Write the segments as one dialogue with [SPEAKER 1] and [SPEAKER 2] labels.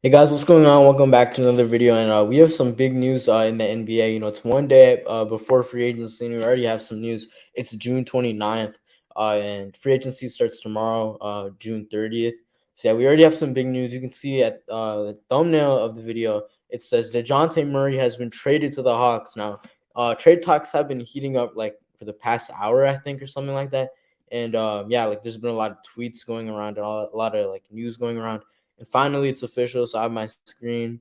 [SPEAKER 1] Hey guys, what's going on? Welcome back to another video, and we have some big news in the NBA. It's one day before free agency, and we already have some news. It's June 29th, and free agency starts tomorrow, June 30th. So yeah, we already have some big news. You can see at the thumbnail of the video, it says Dejounte Murray has been traded to the Hawks. Now, trade talks have been heating up like for the past hour, I think, or something like that. And yeah, like there's been a lot of tweets going around and a lot of like news going around, and finally it's official. So I have my screen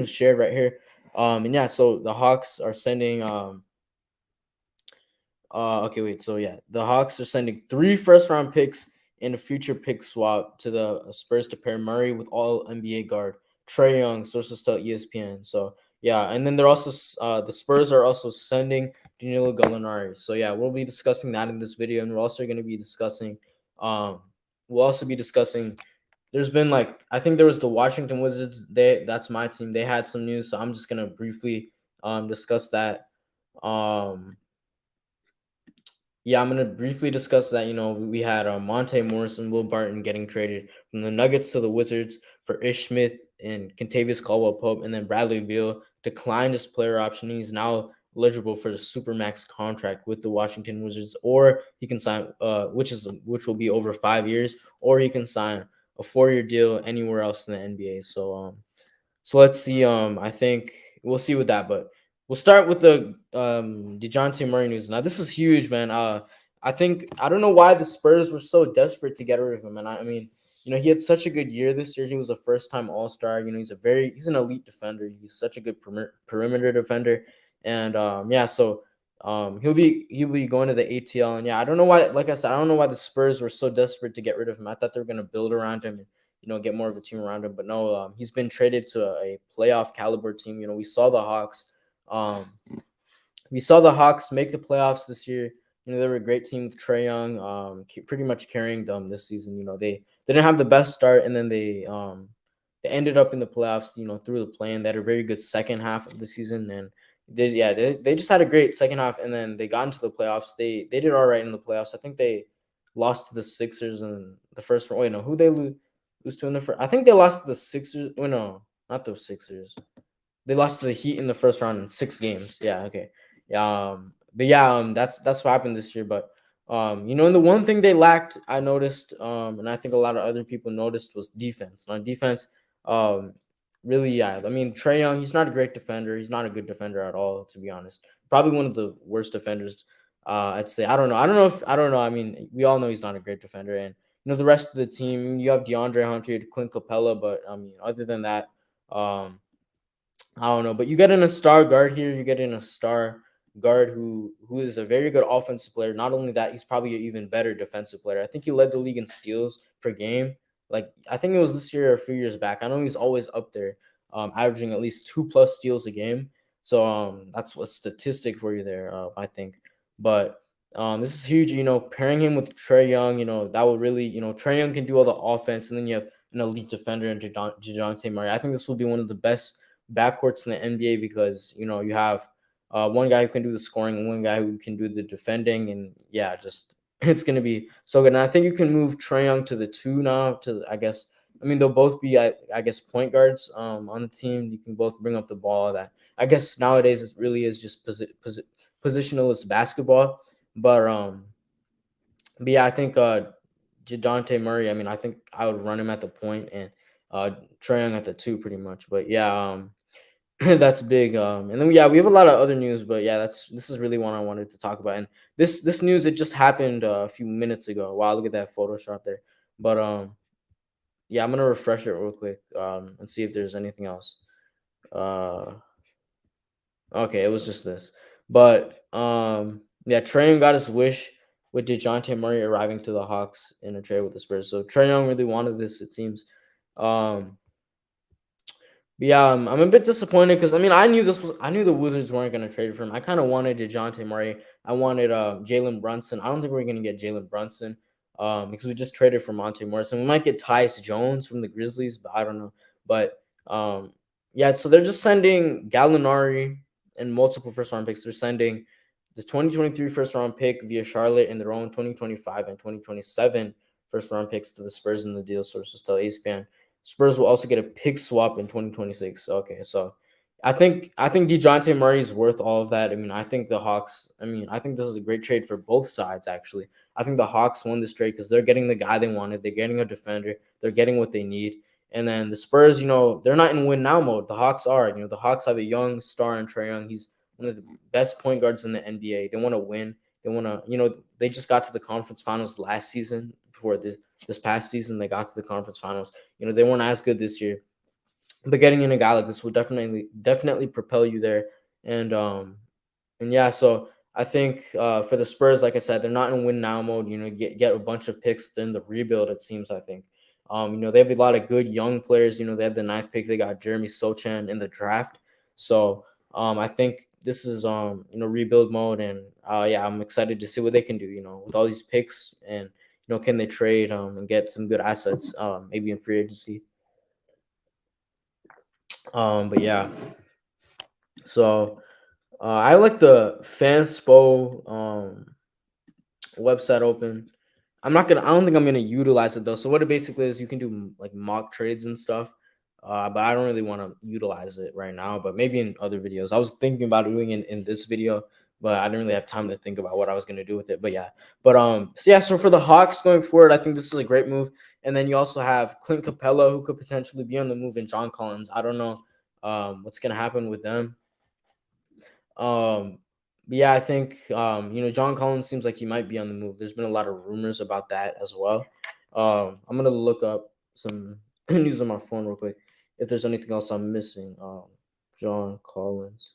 [SPEAKER 1] shared right here. And yeah, so the Hawks are sending okay, wait. So yeah, the Hawks are sending 3 first-round picks and a future pick swap to the Spurs to pair Murray with All NBA guard Trey Young. Sources tell ESPN. So yeah, and then they're also the Spurs are also sending Danilo Gallinari. So yeah, we'll be discussing that in this video, and we're also going to be discussing um we'll also be discussing. There's been like, I think there was the Washington Wizards. That's my team. They had some news, so I'm just gonna briefly discuss that. Um yeah, I'm gonna briefly discuss that. We had Monte Morris and Will Barton getting traded from the Nuggets to the Wizards for Ish Smith and Contavious Caldwell Pope, and then Bradley Beal declined his player option. He's now eligible for the supermax contract with the Washington Wizards, or he can sign, which will be over 5 years, or he can sign a 4-year deal anywhere else in the NBA. So let's see. I think we'll see with that, but we'll start with the Dejounte Murray news. Now this is huge, man. I think I don't know why the Spurs were so desperate to get rid of him, and I mean, he had such a good year this year. He was a first-time All-Star. He's an elite defender. He's such a good perimeter defender, and yeah, so he'll be going to the ATL, and yeah, I don't know why. Like I said, I don't know why the Spurs were so desperate to get rid of him. I thought they were gonna build around him, get more of a team around him. But no, he's been traded to a playoff caliber team. We saw the Hawks. Um, we saw the Hawks make the playoffs this year. They were a great team with Trey Young, pretty much carrying them this season. They didn't have the best start, and then they ended up in the playoffs. Through the play-in. They had a very good second half of the season, and they just had a great second half, and then they got into the playoffs. They did all right in the playoffs. I think they lost to the Sixers in the first round. Wait, no, who they lose to in the first? I think they lost to the Sixers. Oh no, not the Sixers. They lost to the Heat in the first round in 6 games. Yeah, okay. Yeah, but yeah, that's what happened this year. But and the one thing they lacked, I noticed, and I think a lot of other people noticed, was defense. On defense, um, really, yeah. I mean, Trey Young, he's not a great defender. He's not a good defender at all, to be honest. Probably one of the worst defenders. I'd say. I don't know. I don't know. I mean, we all know he's not a great defender, and the rest of the team, you have DeAndre Hunter, Clint Capella, but I mean, other than that, um I don't know, but you get in a star guard here. You get in a star guard who is a very good offensive player. Not only that, he's probably an even better defensive player. I think he led the league in steals per game. Like I think it was this year or a few years back. I know he's always up there, averaging at least 2+ steals a game. So that's a statistic for you there. I think, but this is huge. Pairing him with Trey Young, that would really, Trey Young can do all the offense, and then you have an elite defender in Dejounte Murray. I think this will be one of the best backcourts in the NBA because you have one guy who can do the scoring and one guy who can do the defending, and yeah, just it's gonna be so good. And I think you can move Trae Young to the 2 now. I guess, I mean, they'll both be I guess point guards on the team. You can both bring up the ball. That I guess nowadays it really is just positionalist basketball, but yeah, I think Jadante Murray. I mean, I think I would run him at the point and Trae Young at the 2 pretty much. But yeah, that's big. And then yeah, we have a lot of other news, but yeah, this is really one I wanted to talk about. And this news, it just happened a few minutes ago. Wow, look at that Photoshop there. But yeah, I'm gonna refresh it real quick and see if there's anything else. Uh, okay, it was just this. But yeah, Trae Young got his wish with Dejounte Murray arriving to the Hawks in a trade with the Spurs. So Trae Young really wanted this, it seems. Um, But yeah, I'm a bit disappointed because I mean I knew the Wizards weren't gonna trade for him. I kind of wanted Dejounte Murray. I wanted Jalen Brunson. I don't think we're gonna get Jalen Brunson because we just traded for Monte Morris, and we might get Tyus Jones from the Grizzlies, but I don't know. But yeah, so they're just sending Gallinari and multiple first round picks. They're sending the 2023 first round pick via Charlotte and their own 2025 and 2027 first round picks to the Spurs in the deal. Sources tell ESPN. Spurs will also get a pick swap in 2026. Okay, so I think Dejounte Murray is worth all of that. I mean, I think the Hawks. I mean, I think this is a great trade for both sides. Actually, I think the Hawks won this trade because they're getting the guy they wanted. They're getting a defender. They're getting what they need. And then the Spurs, they're not in win now mode. The Hawks are. The Hawks have a young star in Trae Young. He's one of the best point guards in the NBA. They want to win. They want to. They just got to the conference finals last season. Before this past season, they got to the conference finals. They weren't as good this year, but getting in a guy like this will definitely propel you there. And yeah, so I think for the Spurs, like I said, they're not in win now mode. Get a bunch of picks in the rebuild. It seems. I think. They have a lot of good young players. They had the ninth pick. They got Jeremy Sochan in the draft. So I think this is rebuild mode, and yeah, I'm excited to see what they can do. With all these picks, and can they trade and get some good assets maybe in free agency. But yeah, so I like the Fanspo website open. I don't think I'm gonna utilize it though. So what it basically is, you can do like mock trades and stuff. But I don't really want to utilize it right now. But maybe in other videos. I was thinking about doing it in this video, but I didn't really have time to think about what I was gonna do with it. But yeah, so for the Hawks going forward, I think this is a great move. And then you also have Clint Capella, who could potentially be on the move, and John Collins. I don't know what's gonna happen with them. Um, but yeah, I think John Collins seems like he might be on the move. There's been a lot of rumors about that as well. I'm gonna look up some news on my phone real quick if there's anything else I'm missing. John Collins.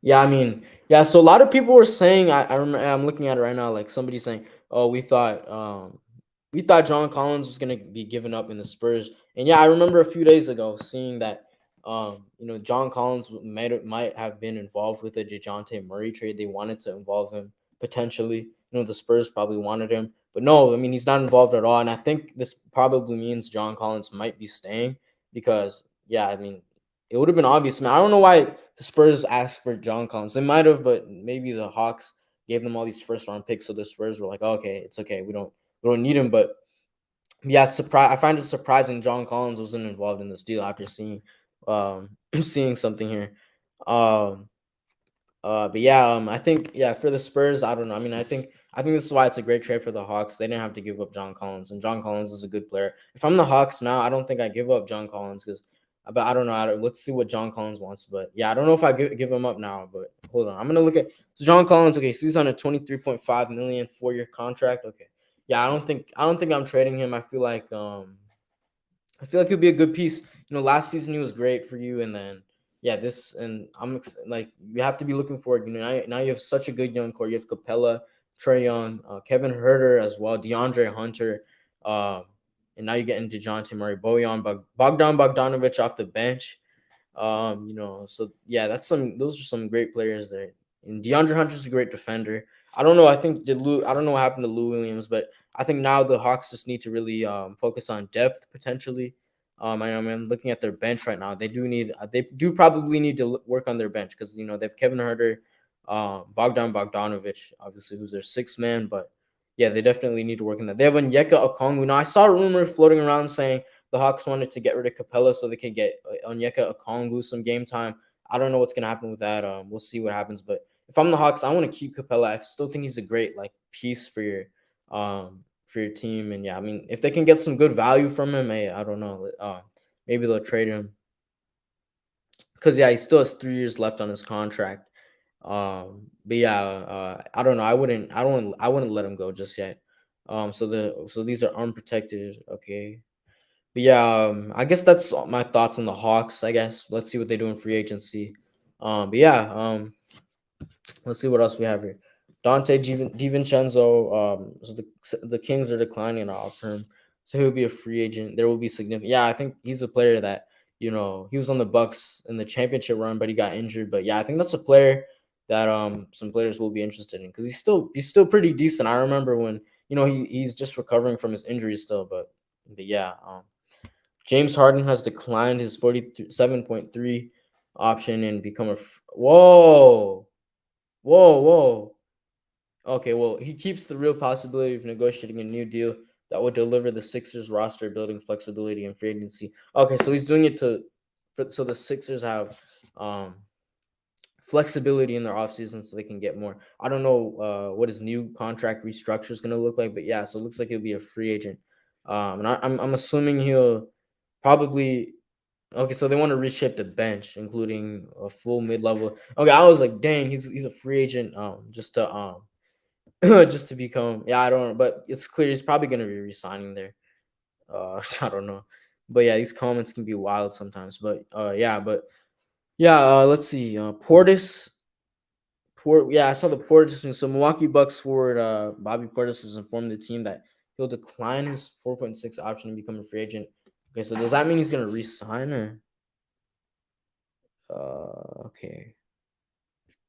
[SPEAKER 1] Yeah, I mean, yeah. So a lot of people were saying, I remember, I'm looking at it right now. Like somebody saying, "Oh, we thought John Collins was gonna be given up in the Spurs." And yeah, I remember a few days ago seeing that, John Collins might have been involved with the Dejounte Murray trade. They wanted to involve him potentially. The Spurs probably wanted him, but no, I mean he's not involved at all. And I think this probably means John Collins might be staying because, yeah, I mean it would have been obvious. Man, I don't know why the Spurs asked for John Collins. They might have, but maybe the Hawks gave them all these first round picks, so the Spurs were like, oh, "Okay, it's okay. We don't need him." But yeah, it's I find it surprising John Collins wasn't involved in this deal after seeing something here. Um, but yeah, I think, yeah, for the Spurs, I don't know. I mean, I think this is why it's a great trade for the Hawks. They didn't have to give up John Collins, and John Collins is a good player. If I'm the Hawks now, I don't think I give up John Collins because, but I don't know. Let's see what John Collins wants. But yeah, I don't know if I give him up now. But hold on, I'm gonna look at so John Collins. Okay, so he's on a 23.5 million 4-year contract. Okay, yeah, I don't think I'm trading him. I feel like he'll be a good piece. Last season he was great for you, and then yeah, like you have to be looking forward. Now you have such a good young core. You have Capella, Trae Young, Kevin Herter as well, DeAndre Hunter, um, and now you're getting Dejounte Murray, Bogdan Bogdanovic off the bench. So yeah, those are some great players there. And DeAndre Hunter's a great defender. I don't know. I don't know what happened to Lou Williams, but I think now the Hawks just need to really focus on depth potentially. I'm looking at their bench right now. They do probably need to work on their bench because they have Kevin Herter, Bogdan Bogdanovic, obviously who's their sixth man, but yeah, they definitely need to work on that. They have Onyeka Okongwu. Now I saw a rumor floating around saying the Hawks wanted to get rid of Capella so they could get Onyeka Okongwu some game time. I don't know what's gonna happen with that. We'll see what happens. But if I'm the Hawks, I want to keep Capella. I still think he's a great like piece for your team. And yeah, I mean, if they can get some good value from him, hey, I don't know. Maybe they'll trade him because yeah, he still has 3 years left on his contract. But yeah, I don't know. I wouldn't let him go just yet. So these are unprotected. Okay. But yeah, I guess that's my thoughts on the Hawks. I guess let's see what they do in free agency. But yeah, let's see what else we have here. Dante DiVincenzo. So the Kings are declining to offer him, so he'll be a free agent. There will be significant. Yeah, I think he's a player that he was on the Bucks in the championship run, but he got injured. But yeah, I think that's a player that some players will be interested in because he's still pretty decent. I remember when he's just recovering from his injury still, but yeah. James Harden has declined his 47.3 option and become whoa, whoa, whoa. Okay, well, he keeps the real possibility of negotiating a new deal that would deliver the Sixers roster building flexibility and free agency. Okay, so he's doing it so the Sixers have um flexibility in their offseason so they can get more. I don't know what his new contract restructure is going to look like, but yeah, so it looks like he'll be a free agent. And I'm assuming he'll probably okay. So they want to reshape the bench, including a full mid level. Okay, I was like, dang, he's a free agent. Just to just to become yeah, I don't know, but it's clear he's probably going to be resigning there. I don't know, but yeah, these comments can be wild sometimes. But yeah, let's see. Yeah, I saw the Portis thing. So Milwaukee Bucks forward Bobby Portis has informed the team that he'll decline his 4.6 option to become a free agent. Okay, so does that mean he's gonna resign or okay,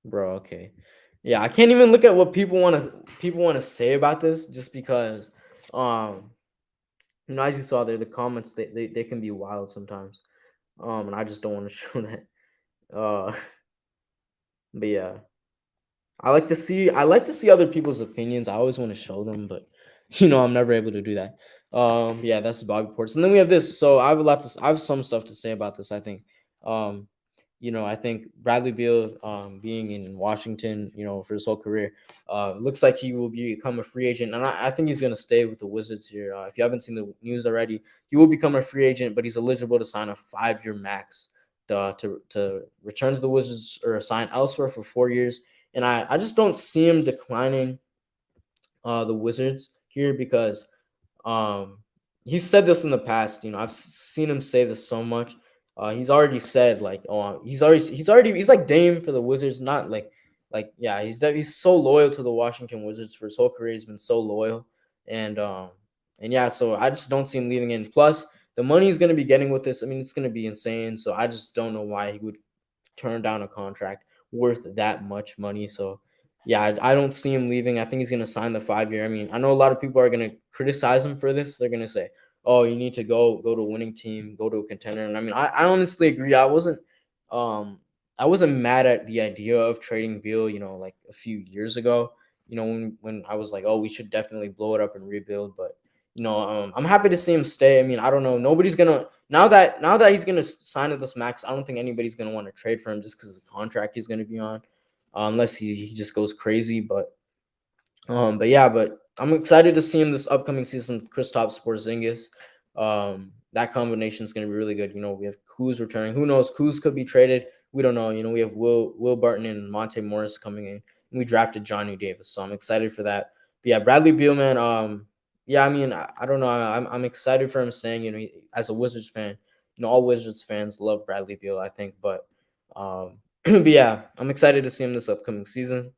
[SPEAKER 1] bro, okay. Yeah, I can't even look at what people wanna say about this just because um as you saw there, the comments they can be wild sometimes. And I just don't want to show that. Uh but yeah. I like to see other people's opinions. I always want to show them, but I'm never able to do that. Yeah, that's the Bobby Portis. And then we have this. So I have some stuff to say about this, I think. Um, I think Bradley Beal being in Washington, for his whole career, looks like he will become a free agent. And I think he's gonna stay with the Wizards here. If you haven't seen the news already, he will become a free agent, but he's eligible to sign a 5-year max to return to the Wizards or sign elsewhere for 4 years, and I just don't see him declining the Wizards here because um, he's said this in the past. I've seen him say this so much. He's already said like, oh, he's like Dame for the Wizards. Not like yeah, he's so loyal to the Washington Wizards for his whole career. He's been so loyal, and um, and yeah, so I just don't see him leaving in. Plus, the money he's going to be getting with this, I mean, it's going to be insane. So I just don't know why he would turn down a contract worth that much money. So yeah, I don't see him leaving. I think he's gonna sign the 5 year. I mean, I know a lot of people are gonna criticize him for this. They're gonna say, "Oh, you need to go to a winning team, go to a contender." And I mean, I honestly agree. Um I wasn't mad at the idea of trading Beal, like a few years ago. When I was like, "Oh, we should definitely blow it up and rebuild." But I'm happy to see him stay. I mean, I don't know. Nobody's gonna now that he's gonna sign at this max. I don't think anybody's gonna want to trade for him just because of the contract he's gonna be on, unless he just goes crazy. But I'm excited to see him this upcoming season with Kristaps Porzingis. That combination is going to be really good. We have Kuz returning. Who knows? Kuz could be traded. We don't know. We have Will Barton and Monte Morris coming in, and we drafted Johnny Davis, so I'm excited for that. But yeah, Bradley Beal, man. Yeah, I mean, I don't know. I'm excited for him staying. As a Wizards fan, all Wizards fans love Bradley Beal, I think. But yeah, I'm excited to see him this upcoming season.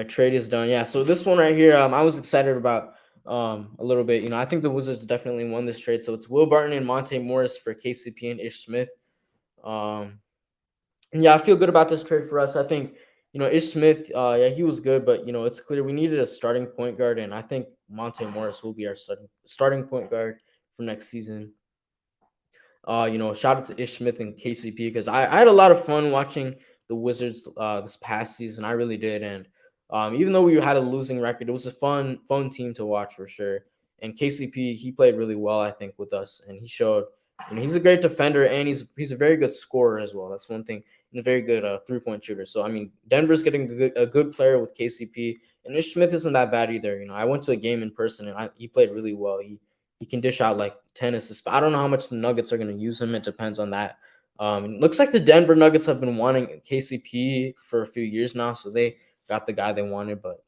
[SPEAKER 1] Trade is done. Yeah. So this one right here, I was excited about a little bit. I think the Wizards definitely won this trade. So it's Will Barton and Monte Morris for KCP and Ish Smith. Um, and yeah, I feel good about this trade for us. I think Ish Smith, yeah, he was good, but it's clear we needed a starting point guard, and I think Monte Morris will be our starting point guard for next season. Shout out to Ish Smith and KCP because I had a lot of fun watching the Wizards this past season. I really did, and even though we had a losing record, it was a fun team to watch for sure. And KCP, he played really well, I think, with us, and he showed. He's a great defender, and he's a very good scorer as well. That's one thing. And a very good 3-point shooter. So I mean, Denver's getting a good player with KCP, and Ish Smith isn't that bad either. I went to a game in person, and he played really well. He can dish out like 10 assists. But I don't know how much the Nuggets are going to use him. It depends on that. It looks like the Denver Nuggets have been wanting KCP for a few years now, so they got the guy they wanted. But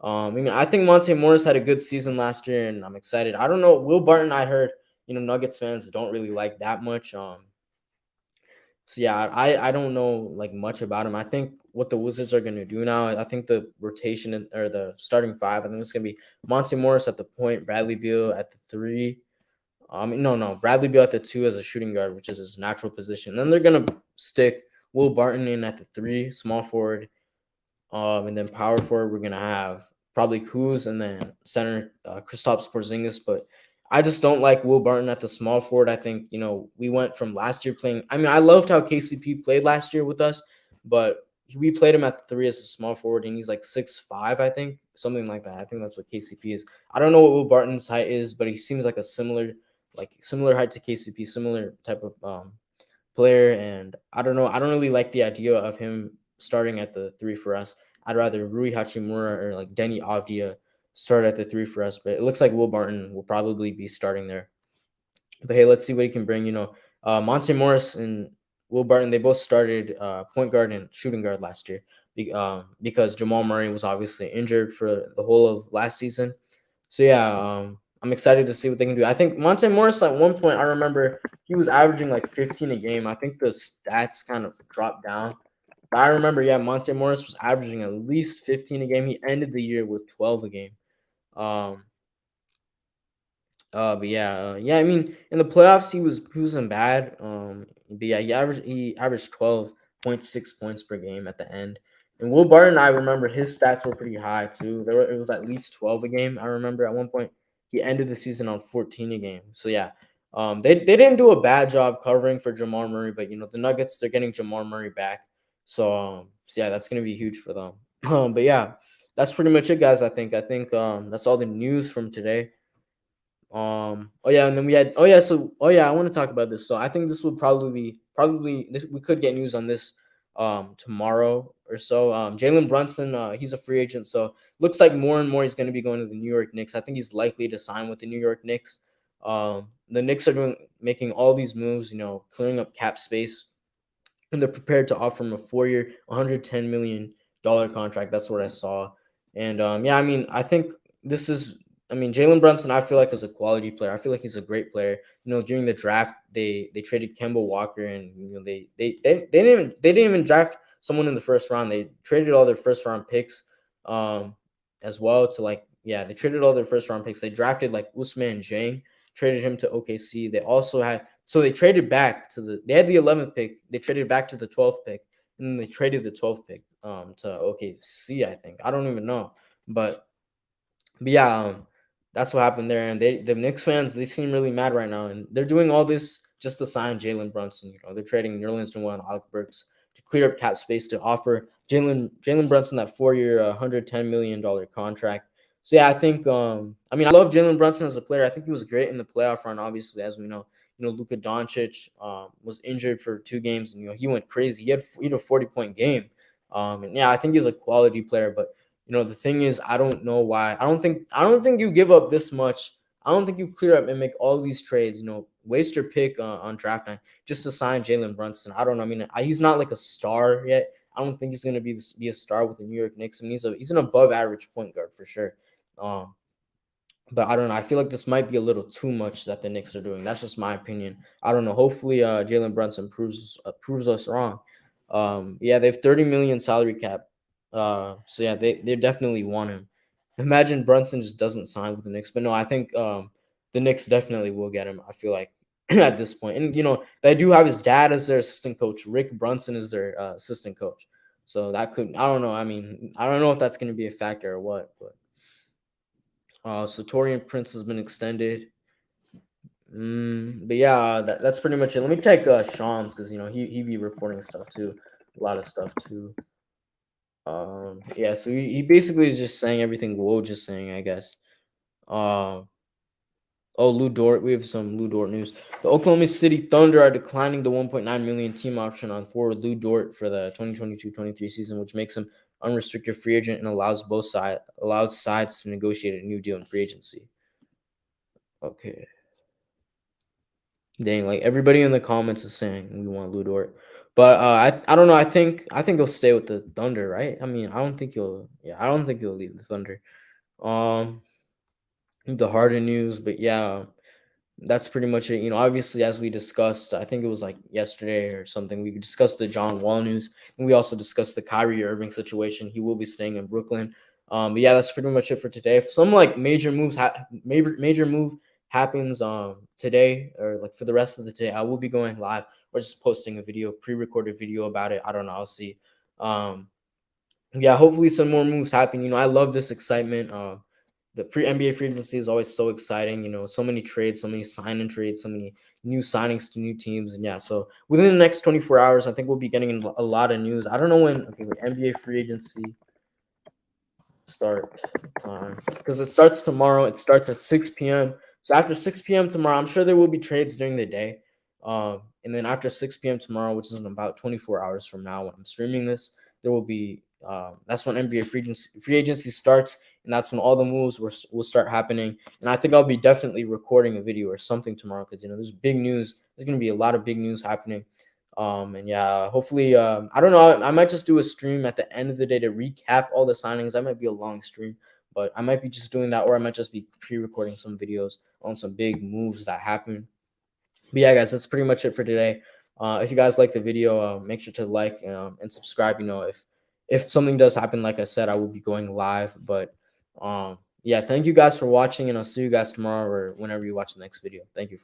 [SPEAKER 1] I think Monte Morris had a good season last year, and I'm excited. I don't know. Will Barton, I heard, Nuggets fans don't really like that much. So yeah, I don't know like much about him. I think what the Wizards are gonna do now, I think the rotation or the starting five, I think it's gonna be Monte Morris at the point, Bradley Beal at the three. No, Bradley Beal at the two as a shooting guard, which is his natural position. Then they're gonna stick Will Barton in at the three, small forward. And then power forward, we're gonna have probably Kuz, and then center Kristaps Porzingis. But I just don't like Will Barton at the small forward. I think we went from last year playing. I mean, I loved how KCP played last year with us, but we played him at the three as a small forward, and he's like 6'5", I think, something like that. I think that's what KCP is. I don't know what Will Barton's height is, but he seems like a similar height to KCP, similar type of player. And I don't know. I don't really like the idea of him starting at the three for us. I'd rather Rui Hachimura or like Denny Avdia start at the three for us. But it looks like Will Barton will probably be starting there. But hey, let's see what he can bring. Monte Morris and Will Barton, they both started point guard and shooting guard last year because Jamal Murray was obviously injured for the whole of last season. So yeah, I'm excited to see what they can do. I think Monte Morris at one point, I remember he was averaging like 15 a game. I think the stats kind of dropped down. But I remember, yeah, Monte Morris was averaging at least 15 a game. He ended the year with 12 a game. Um, but yeah. I mean, in the playoffs, he wasn't bad. But yeah, he averaged 12.6 points per game at the end. And Will Barton, I remember his stats were pretty high too. It was at least 12 a game. I remember at one point he ended the season on 14 a game. So yeah, they didn't do a bad job covering for Jamal Murray, but the Nuggets, they're getting Jamal Murray back. So yeah, that's gonna be huge for them. But yeah, that's pretty much it, guys. I think that's all the news from today. Oh yeah, and then we had oh yeah, I want to talk about this. So I think this would we could get news on this tomorrow or so. Jalen Brunson, he's a free agent, so looks like more and more he's going to be going to the New York Knicks. I think he's likely to sign with the New York Knicks. The Knicks are making all these moves, clearing up cap space, and they're prepared to offer him a 4-year, $110 million contract. That's what I saw. And yeah, I mean, I think this is. I mean, Jalen Brunson, I feel like is a quality player. I feel like he's a great player. During the draft, they traded Kemba Walker, and they didn't even draft someone in the first round. They traded all their first round picks, um, as well to like they traded all their first round picks. They drafted like Usman Jang, traded him to OKC. They also had they traded back they had the 11th pick. They traded back to the 12th pick, and then they traded the 12th pick to OKC. I think I don't even know, but yeah, that's what happened there. And the Knicks fans, they seem really mad right now, and they're doing all this just to sign Jalen Brunson. They're trading Nerlens Noel and Alec Burks to clear up cap space to offer Jalen Brunson that 4-year, $110 million contract. So yeah, I think I mean I love Jalen Brunson as a player. I think he was great in the playoff run. Obviously, as we know, Luka Doncic was injured for 2 games, and he went crazy. He had a 40-point game. And yeah, I think he's a quality player, but the thing is, I don't know why. I don't think you give up this much. I don't think you clear up and make all these trades. Waste your pick on draft night just to sign Jalen Brunson. I don't know. I mean, he's not like a star yet. I don't think he's gonna be a star with the New York Knicks. I mean, he's an above average point guard for sure. Um, but I don't know. I feel like this might be a little too much that the Knicks are doing. That's just my opinion. I don't know. Hopefully, Jalen Brunson proves us wrong. Yeah, they have 30 million salary cap. So yeah, they definitely want him. Imagine Brunson just doesn't sign with the Knicks, but no, I think the Knicks definitely will get him. I feel like at this point, and they do have his dad as their assistant coach. Rick Brunson is their assistant coach. So that could I don't know. I mean, I don't know if that's going to be a factor or what, but. So Torian Prince has been extended. But yeah, that's pretty much it. Let me check Shams because he be reporting stuff too, a lot of stuff too. Yeah, so he basically is just saying everything Woj just saying, I guess. Um, oh, Lou Dort, we have some Lou Dort news. The Oklahoma City Thunder are declining the 1.9 million team option on forward Lou Dort for the 2022-23 season, which makes him unrestricted free agent and allows sides to negotiate a new deal in free agency. Okay. Dang, like everybody in the comments is saying we want Lou Dort. But I don't know. I think he'll stay with the Thunder, right? I mean, I don't think he'll leave the Thunder. Um the Harden news, but yeah, that's pretty much it. Obviously, as we discussed, I think it was like yesterday or something, we discussed the John Wall news, and we also discussed the Kyrie Irving situation. He will be staying in Brooklyn. But yeah, that's pretty much it for today. If some like major move happens today or like for the rest of the day, I will be going live or just posting a video, pre-recorded video about it. I don't know. I'll see. Um, yeah, hopefully some more moves happen. I love this excitement. the free NBA free agency is always so exciting. So many trades, so many sign and trades, so many new signings to new teams, and yeah. So within the next 24 hours, I think we'll be getting a lot of news. I don't know when. Okay, wait, NBA free agency start time, because it starts tomorrow. It starts at 6 p.m. So after 6 p.m. tomorrow, I'm sure there will be trades during the day. And then after 6 p.m. tomorrow, which is in about 24 hours from now when I'm streaming this, there will be that's when NBA free agency starts, and that's when all the moves will start happening. And I think I'll be definitely recording a video or something tomorrow, because there's big news. There's gonna be a lot of big news happening. And yeah, hopefully, I don't know. I might just do a stream at the end of the day to recap all the signings. That might be a long stream, but I might be just doing that, or I might just be pre-recording some videos on some big moves that happen. But yeah, guys, that's pretty much it for today. If you guys like the video, make sure to like and subscribe. If something does happen, like I said, I will be going live. But yeah, thank you guys for watching, and I'll see you guys tomorrow or whenever you watch the next video. Thank you.